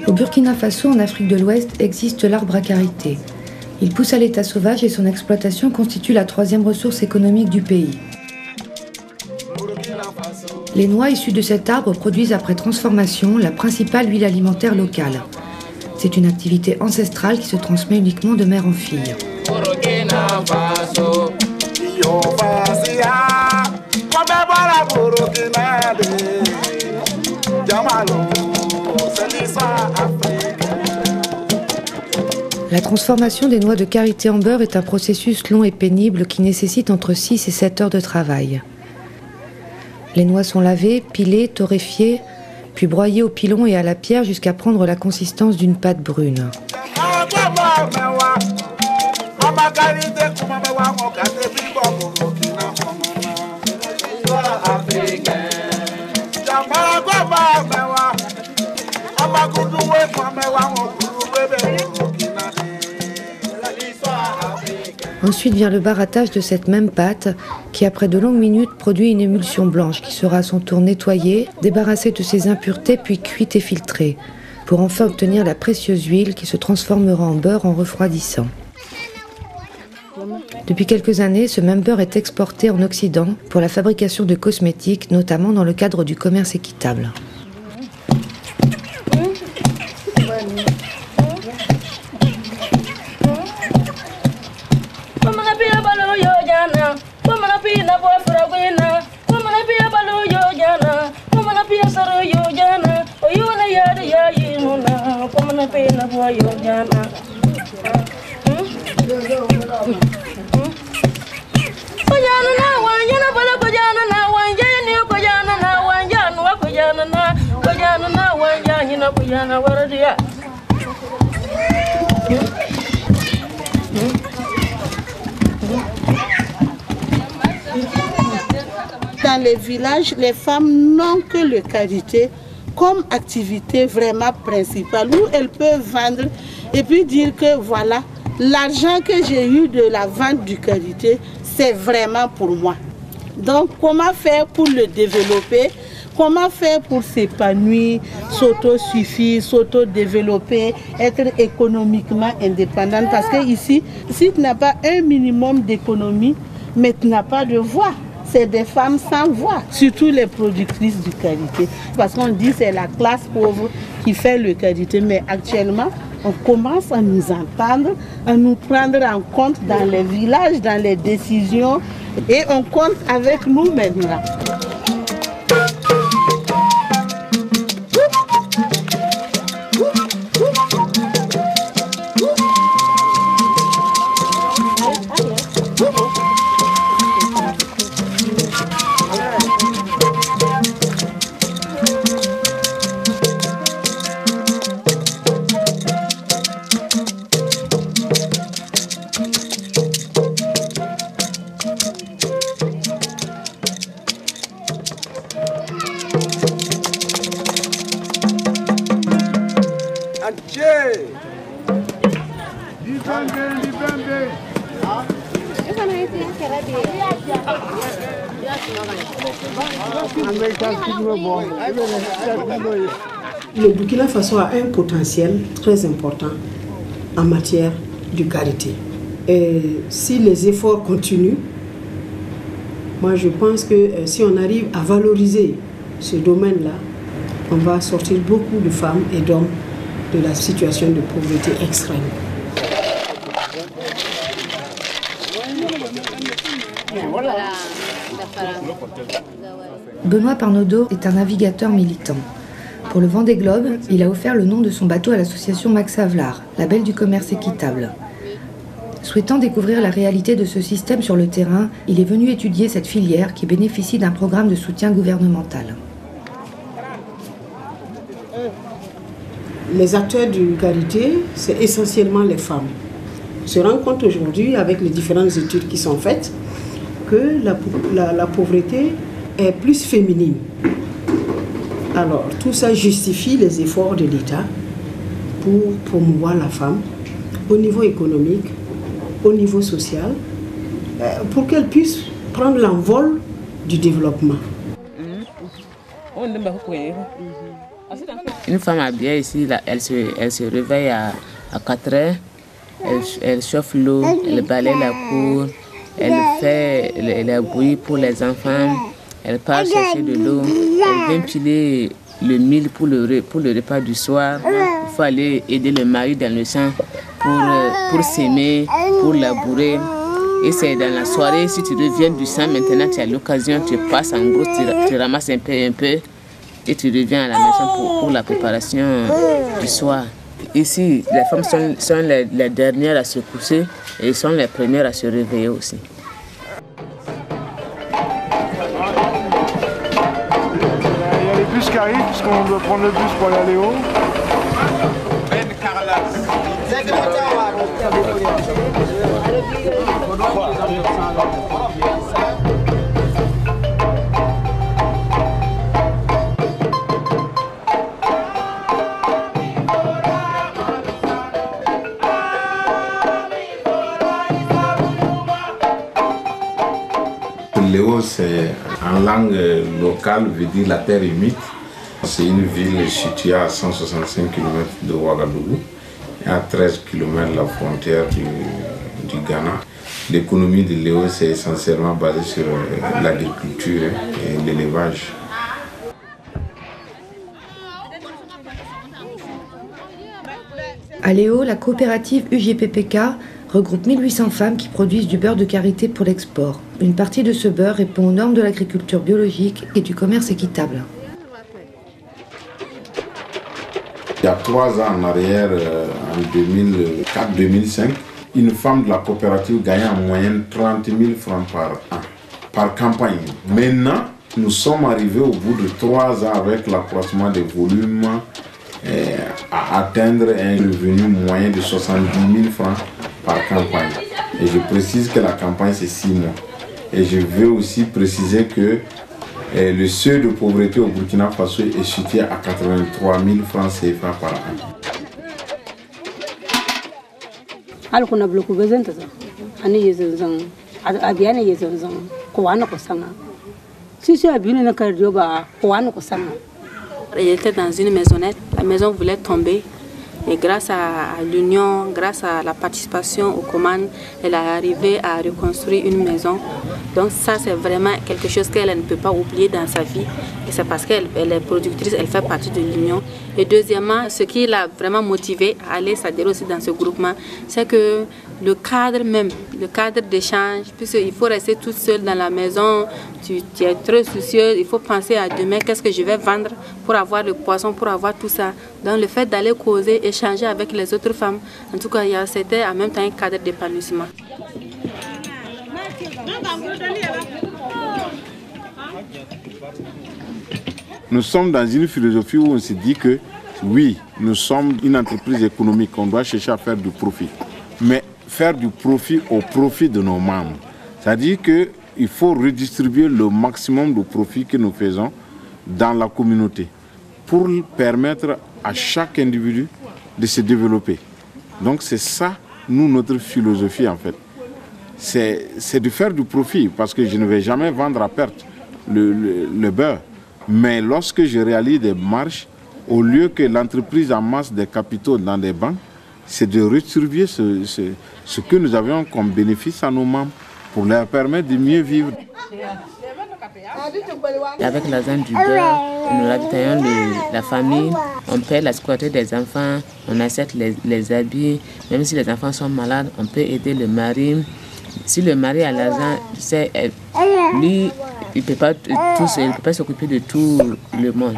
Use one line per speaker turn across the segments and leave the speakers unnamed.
Au Burkina Faso, en Afrique de l'Ouest, existe l'arbre à karité. Il pousse à l'état sauvage et son exploitation constitue la troisième ressource économique du pays. Les noix issues de cet arbre produisent après transformation la principale huile alimentaire locale. C'est une activité ancestrale qui se transmet uniquement de mère en fille. La transformation des noix de karité en beurre est un processus long et pénible qui nécessite entre 6 et 7 heures de travail. Les noix sont lavées, pilées, torréfiées, puis broyées au pilon et à la pierre jusqu'à prendre la consistance d'une pâte brune. Ensuite vient le barattage de cette même pâte qui, après de longues minutes, produit une émulsion blanche qui sera à son tour nettoyée, débarrassée de ses impuretés puis cuite et filtrée, pour enfin obtenir la précieuse huile qui se transformera en beurre en refroidissant. Depuis quelques années, ce même beurre est exporté en Occident pour la fabrication de cosmétiques, notamment dans le cadre du commerce équitable.
Dans les villages, les femmes n'ont que le karité comme activité vraiment principale où elles peuvent vendre et puis dire que voilà, l'argent que j'ai eu de la vente du karité, c'est vraiment pour moi. Donc comment faire pour le développer? Comment faire pour s'épanouir, s'auto-suffire, s'auto-développer, être économiquement indépendante? Parce que ici, si tu n'as pas un minimum d'économie, mais tu n'as pas de voix. C'est des femmes sans voix, surtout les productrices du karité. Parce qu'on dit que c'est la classe pauvre qui fait le karité, mais actuellement, on commence à nous entendre, à nous prendre en compte dans les villages, dans les décisions, et on compte avec nous maintenant.
Le Burkina Faso a un potentiel très important en matière de karité. Et si les efforts continuent, moi je pense que si on arrive à valoriser ce domaine-là, on va sortir beaucoup de femmes et d'hommes de la situation de pauvreté extrême.
Benoît Parnaudot est un navigateur militant. Pour le Vendée Globe, il a offert le nom de son bateau à l'association Max Havelaar, label du commerce équitable. Souhaitant découvrir la réalité de ce système sur le terrain, il est venu étudier cette filière qui bénéficie d'un programme de soutien gouvernemental.
Les acteurs du karité, c'est essentiellement les femmes. On se rend compte aujourd'hui, avec les différentes études qui sont faites, que la pauvreté est plus féminine. Alors, tout ça justifie les efforts de l'État pour promouvoir la femme au niveau économique, au niveau social, pour qu'elle puisse prendre l'envol du développement.
Une femme habillée ici, elle se réveille à 4 heures, elle chauffe l'eau, elle balaye la cour, elle fait les bouillies pour les enfants, elle part chercher de l'eau, elle vient piler le mil pour le repas du soir. Il faut aller aider le mari dans le champ pour s'aimer, pour labourer. Et c'est dans la soirée, si tu reviens du champ, maintenant tu as l'occasion, tu passes en gros, tu ramasses un peu, et tu reviens à la maison pour la préparation du soir. Ici, les femmes sont les dernières à se coucher et sont les premières à se réveiller aussi.
Il y a les bus qui arrivent, puisqu'on doit prendre le bus pour aller à Léo.
Léo, c'est en langue locale, veut dire la terre humide. C'est une ville située à 165 km de Ouagadougou et à 13 km de la frontière du Ghana. L'économie de Léo, c'est essentiellement basé sur l'agriculture et l'élevage.
À Léo, la coopérative UGPPK regroupe 1800 femmes qui produisent du beurre de karité pour l'export. Une partie de ce beurre répond aux normes de l'agriculture biologique et du commerce équitable.
Il y a 3 ans en arrière, en 2004-2005, une femme de la coopérative gagnait en moyenne 30 000 francs par an, par campagne. Maintenant, nous sommes arrivés au bout de 3 ans avec l'accroissement des volumes à atteindre un revenu moyen de 70 000 francs par campagne. Et je précise que la campagne c'est 6 mois. Et je veux aussi préciser que le seuil de pauvreté au Burkina Faso est situé à 83 000 francs CFA par an.
Elle était dans une maisonnette, la maison voulait tomber. Et grâce à l'union, grâce à la participation aux commandes, elle est arrivée à reconstruire une maison. Donc ça, c'est vraiment quelque chose qu'elle ne peut pas oublier dans sa vie. Et c'est parce qu'elle est productrice, elle fait partie de l'union. Et deuxièmement, ce qui l'a vraiment motivée à aller s'adhérer aussi dans ce groupement, c'est que le cadre même, le cadre d'échange, puisqu'il faut rester toute seule dans la maison, tu es très soucieuse, il faut penser à demain, qu'est-ce que je vais vendre pour avoir le poisson, pour avoir tout ça. Donc le fait d'aller causer, échanger avec les autres femmes, en tout cas, c'était en même temps un cadre d'épanouissement.
Nous sommes dans une philosophie où on se dit que oui, nous sommes une entreprise économique, on doit chercher à faire du profit. Mais faire du profit au profit de nos membres. C'est-à-dire qu'il faut redistribuer le maximum de profit que nous faisons dans la communauté pour permettre à chaque individu de se développer. Donc c'est ça, nous, notre philosophie en fait. C'est de faire du profit parce que je ne vais jamais vendre à perte le beurre. Mais lorsque je réalise des marges, au lieu que l'entreprise amasse des capitaux dans des banques, c'est de redistribuer ce que nous avions comme bénéfice à nos membres pour leur permettre de mieux vivre.
Avec l'argent du beurre, nous ravitaillons la famille, on paie la scolarité des enfants, on achète les habits. Même si les enfants sont malades, on peut aider le mari. Si le mari a l'argent, lui, il ne peut pas s'occuper de tout le monde.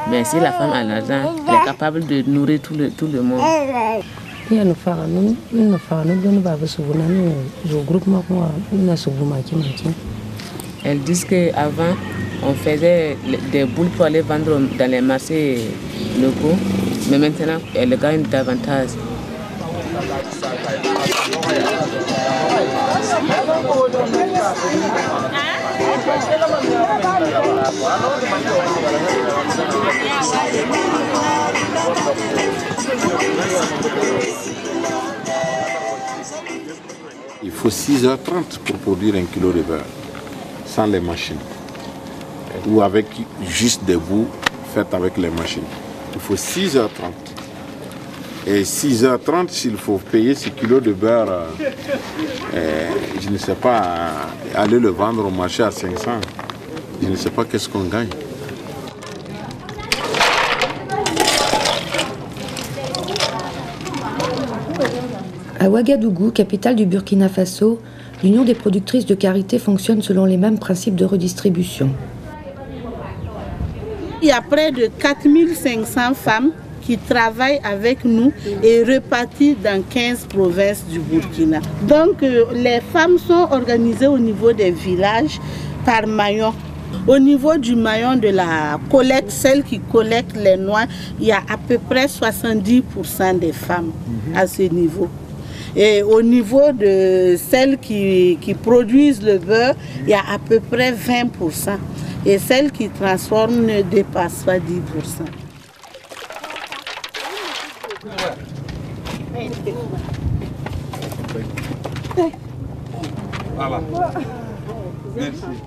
Mais si la femme a l'argent, elle est capable de nourrir tout le monde. Elles disent qu'avant, on faisait des boules pour aller vendre dans les marchés locaux, mais maintenant, elles gagnent davantage.
Il faut 6h30 pour produire 1 kilo de beurre, sans les machines. Ou avec juste des bouts faites avec les machines. Il faut 6h30. Et 6h30, s'il faut payer ce kilo de beurre, je ne sais pas, aller le vendre au marché à 500, je ne sais pas qu'est-ce qu'on gagne.
À Ouagadougou, capitale du Burkina Faso, l'Union des productrices de karité fonctionne selon les mêmes principes de redistribution.
Il y a près de 4500 femmes qui travaillent avec nous et réparties dans 15 provinces du Burkina. Donc les femmes sont organisées au niveau des villages par maillon. Au niveau du maillon de la collecte, celle qui collecte les noix, il y a à peu près 70% des femmes à ce niveau. Et au niveau de celles qui produisent le beurre, il y a à peu près 20%. Et celles qui transforment ne dépassent pas 10%.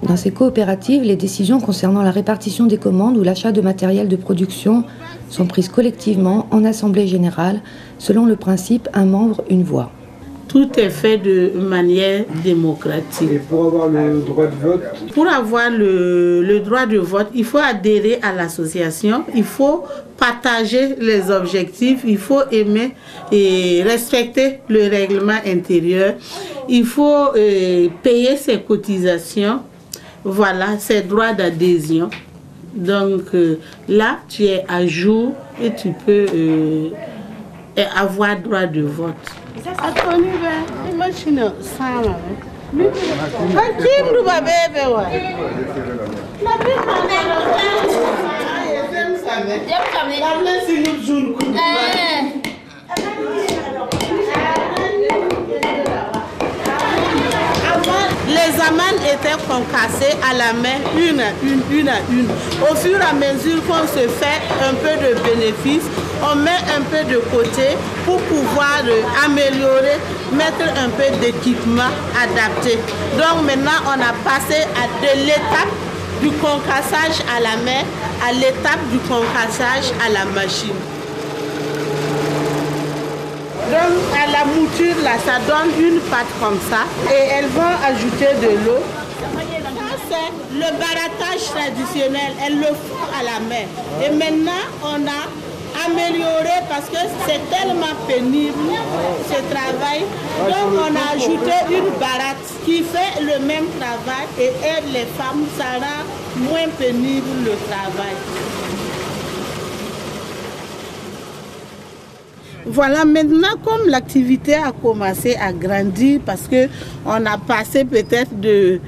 Dans ces coopératives, les décisions concernant la répartition des commandes ou l'achat de matériel de production sont prises collectivement en assemblée générale selon le principe « un membre, une voix ».
Tout est fait de manière démocratique.
Et pour avoir le droit de vote?
Pour avoir le droit de vote, il faut adhérer à l'association, il faut partager les objectifs, il faut aimer et respecter le règlement intérieur, il faut payer ses cotisations, voilà, ses droits d'adhésion. Donc là, tu es à jour et tu peux avoir droit de vote. Les amendes étaient concassées à la main, une à une. Au fur et à mesure qu'on se fait un peu de bénéfice, on met un peu de côté pour pouvoir améliorer, mettre un peu d'équipement adapté. Donc maintenant, on a passé de l'étape du concassage à la main à l'étape du concassage à la machine. Donc à la mouture, là, ça donne une pâte comme ça et elles vont ajouter de l'eau. Ça, c'est le barattage traditionnel, elles le font à la main. Et maintenant, on a amélioré parce que c'est tellement pénible ce travail. Donc on a ajouté une baratte qui fait le même travail et aide les femmes, ça rend moins pénible le travail. Voilà, maintenant comme l'activité a commencé à grandir parce qu'on a passé peut-être de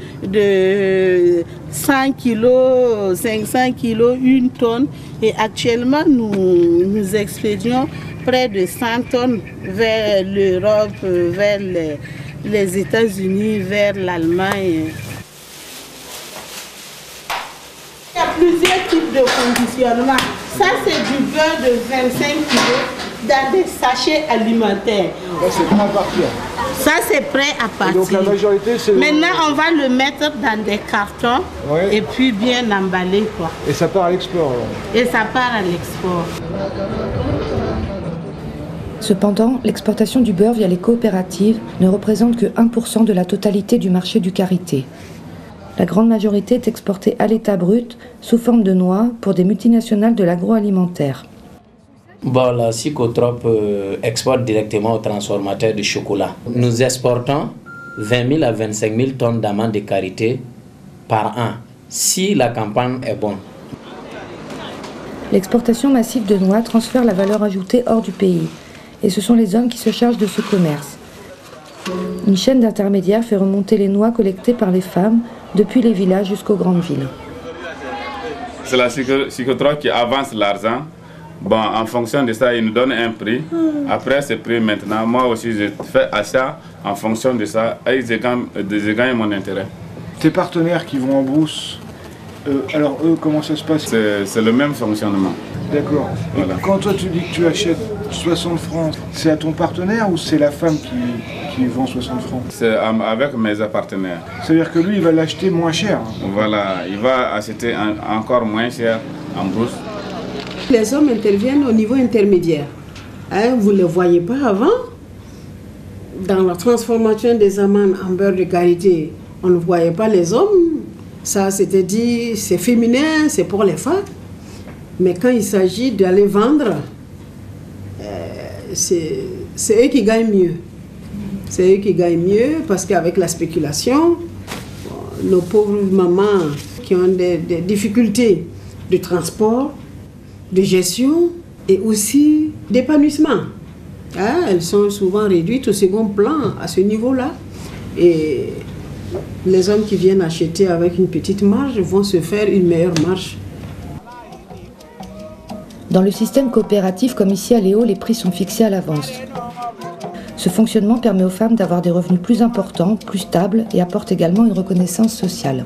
100 kilos, 500 kilos, 1 tonne et actuellement nous expédions près de 100 tonnes vers l'Europe, vers les États-Unis, vers l'Allemagne. Il y a plusieurs types de conditionnement. Ça c'est du beurre de 25 kilos. Dans des sachets alimentaires.
C'est prêt à partir.
Ça c'est prêt à partir.
Donc la majorité c'est...
Maintenant on va le mettre dans des cartons et puis bien emballé quoi.
Et ça part à l'export alors.
Et ça part à l'export.
Cependant, l'exportation du beurre via les coopératives ne représente que 1% de la totalité du marché du karité. La grande majorité est exportée à l'état brut sous forme de noix pour des multinationales de l'agroalimentaire.
Bon, la Psychotrope exporte directement aux transformateurs de chocolat. Nous exportons 20 000 à 25 000 tonnes d'amandes de karité par an, si la campagne est bonne.
L'exportation massive de noix transfère la valeur ajoutée hors du pays et ce sont les hommes qui se chargent de ce commerce. Une chaîne d'intermédiaires fait remonter les noix collectées par les femmes depuis les villages jusqu'aux grandes villes.
C'est la psychotrope qui avance l'argent. Bon, en fonction de ça, il nous donne un prix. Après ce prix, maintenant, moi aussi, je fais achat en fonction de ça et je gagne mon intérêt.
Tes partenaires qui vont en brousse, alors eux, comment ça se passe?
C'est le même fonctionnement.
D'accord. Voilà. Quand toi tu dis que tu achètes 60 francs, c'est à ton partenaire ou c'est la femme qui vend 60 francs?
C'est avec mes partenaires.
C'est-à-dire que lui, il va l'acheter moins cher.
Voilà, il va acheter encore moins cher en brousse.
Les hommes interviennent au niveau intermédiaire. Hein, vous ne les voyez pas avant. Dans la transformation des amandes en beurre de karité, on ne voyait pas les hommes. Ça, c'était dit, c'est féminin, c'est pour les femmes. Mais quand il s'agit d'aller vendre, c'est eux qui gagnent mieux. C'est eux qui gagnent mieux parce qu'avec la spéculation, nos pauvres mamans qui ont des difficultés de transport, de gestion et aussi d'épanouissement. Hein, elles sont souvent réduites au second plan à ce niveau-là. Et les hommes qui viennent acheter avec une petite marge vont se faire une meilleure marge.
Dans le système coopératif comme ici à Léo, les prix sont fixés à l'avance. Ce fonctionnement permet aux femmes d'avoir des revenus plus importants, plus stables et apporte également une reconnaissance sociale.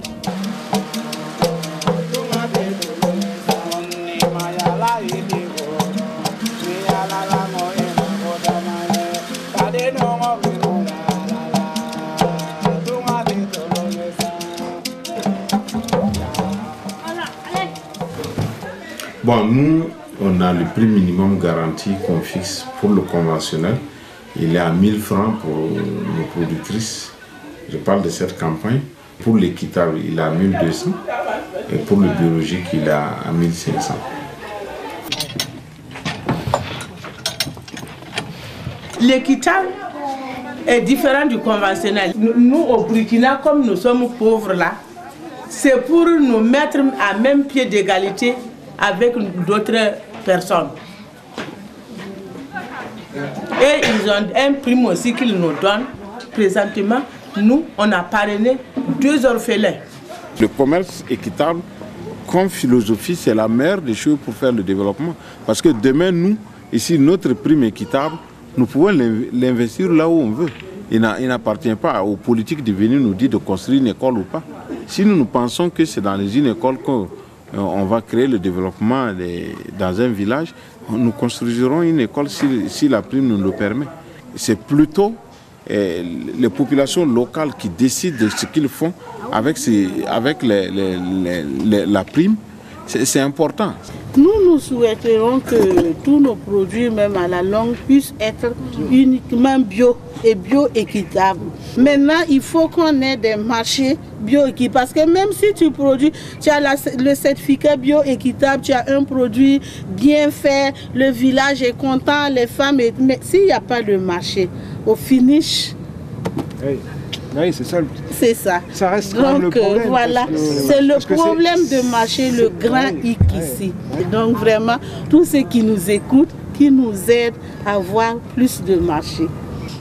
Bon, nous, on a le prix minimum garanti qu'on fixe pour le conventionnel. Il est à 1000 francs pour nos productrices. Je parle de cette campagne. Pour l'équitable, il est à 1200. Et pour le biologique, il est à 1500.
L'équitable est différent du conventionnel. Nous, au Burkina, comme nous sommes pauvres là, c'est pour nous mettre à même pied d'égalité avec d'autres personnes. Et ils ont un prime aussi qu'ils nous donnent. Présentement, nous, on a parrainé 2 orphelins.
Le commerce équitable, comme philosophie, c'est la meilleure des choses pour faire le développement. Parce que demain, nous, ici, notre prime équitable, nous pouvons l'investir là où on veut. Il n'appartient pas aux politiques de venir nous dire de construire une école ou pas. Si nous pensons que c'est dans une école qu'on va créer le développement dans un village, nous construirons une école si la prime nous le permet. C'est plutôt les populations locales qui décident de ce qu'ils font avec la prime. C'est important.
Nous souhaiterons que tous nos produits, même à la longue, puissent être uniquement bio et bio-équitables. Maintenant, il faut qu'on ait des marchés bio-équitables. Parce que même si tu produis, tu as le certificat bio-équitable, tu as un produit bien fait, le village est content, les femmes... Mais s'il n'y a pas de marché, au finish...
Oui, c'est ça.
C'est ça.
Ça reste quand même le problème.
Voilà, c'est le problème de marché, le grand hic ici. Donc vraiment, tous ceux qui nous écoutent, qui nous aident à avoir plus de marché.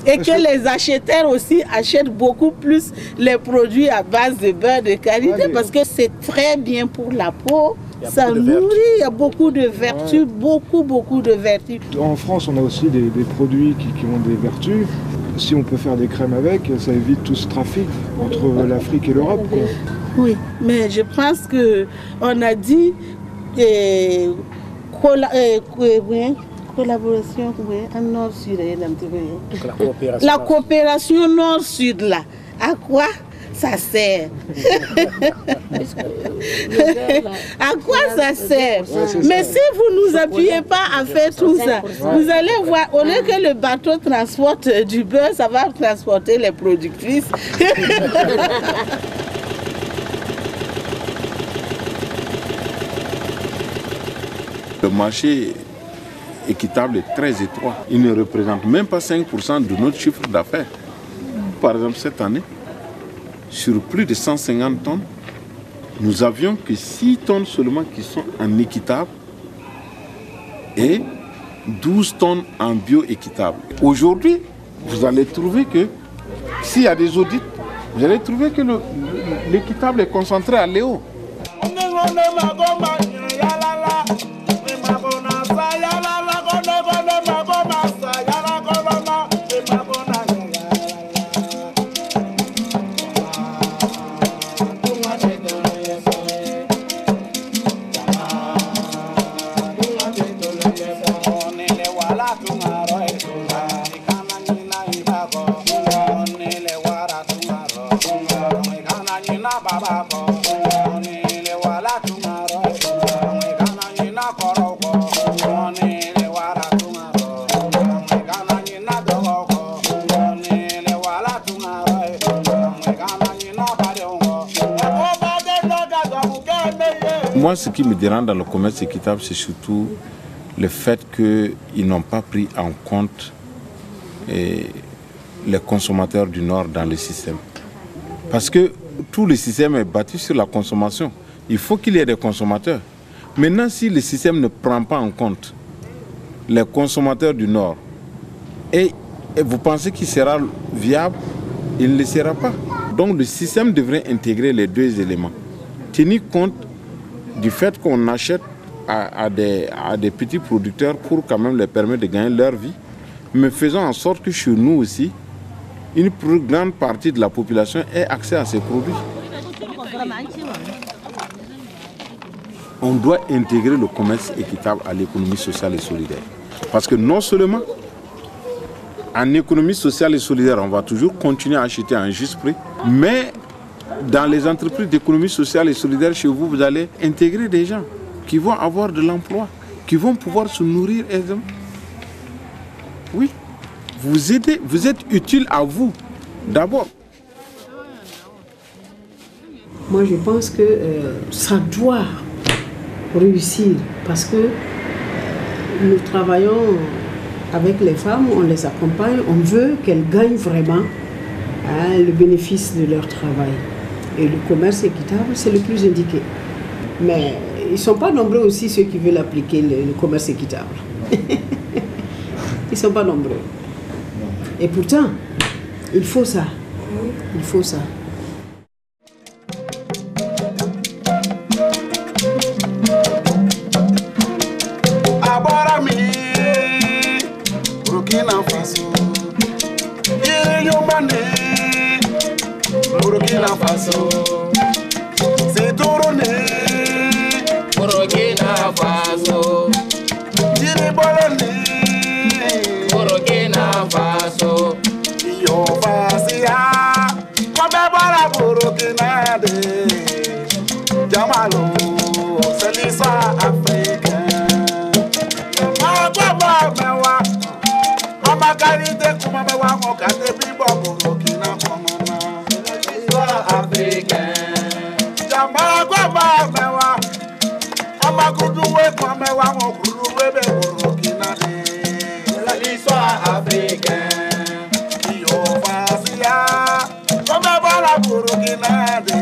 Et que les acheteurs aussi achètent beaucoup plus les produits à base de beurre de karité parce que c'est très bien pour la peau. Ça nourrit, il y a beaucoup de vertus, beaucoup de vertus.
En France, on a aussi des produits qui ont des vertus. Si on peut faire des crèmes avec, ça évite tout ce trafic entre l'Afrique et l'Europe.
Oui, mais je pense qu'on a dit collaboration nord-sud. La coopération nord-sud, là, à quoi ça sert? À quoi ça sert? Mais si vous ne nous appuyez pas à faire tout ça, vous allez voir, au lieu que le bateau transporte du beurre, ça va transporter les productrices.
Le marché équitable est très étroit. Il ne représente même pas 5% de notre chiffre d'affaires. Par exemple, cette année, sur plus de 150 tonnes, nous avions que 6 tonnes seulement qui sont en équitable et 12 tonnes en bio-équitable. Aujourd'hui, vous allez trouver que, s'il y a des audits, vous allez trouver que l'équitable est concentré à Léo. Moi, ce qui me dérange dans le commerce équitable, c'est surtout le fait qu'ils n'ont pas pris en compte les consommateurs du Nord dans le système. Parce que tout le système est bâti sur la consommation. Il faut qu'il y ait des consommateurs. Maintenant, si le système ne prend pas en compte les consommateurs du Nord, et vous pensez qu'il sera viable, il ne le sera pas. Donc le système devrait intégrer les deux éléments. Tenir compte du fait qu'on achète à des petits producteurs pour quand même leur permettre de gagner leur vie, mais faisons en sorte que chez nous aussi, une plus grande partie de la population ait accès à ces produits. On doit intégrer le commerce équitable à l'économie sociale et solidaire. Parce que non seulement en économie sociale et solidaire, on va toujours continuer à acheter à un juste prix, mais dans les entreprises d'économie sociale et solidaire chez vous, vous allez intégrer des gens qui vont avoir de l'emploi, qui vont pouvoir se nourrir aisément. Oui, vous aidez, vous êtes utile à vous d'abord.
Moi, je pense que ça doit réussir parce que nous travaillons avec les femmes, on les accompagne, on veut qu'elles gagnent vraiment le bénéfice de leur travail. Et le commerce équitable, c'est le plus indiqué. Mais ils ne sont pas nombreux aussi ceux qui veulent appliquer le commerce équitable. Ils ne sont pas nombreux. Et pourtant, il faut ça. Il faut ça.
Burkina Faso, c'est tourné. Burkina Faso, Diribolone. Burkina Faso, Yo Fasia, Kobe Bara Burkina de Jamalo, c'est l'histoire africaine. Magwaba mewa, Amakarite kumamewa mokate bibo Burkina Faso. Africain. Jamagwa mewa, amakuduwe kwa mewa mokuduwe be Burkina de. L'histoire africaine. Yo Fasia, comme voilà Burkina de.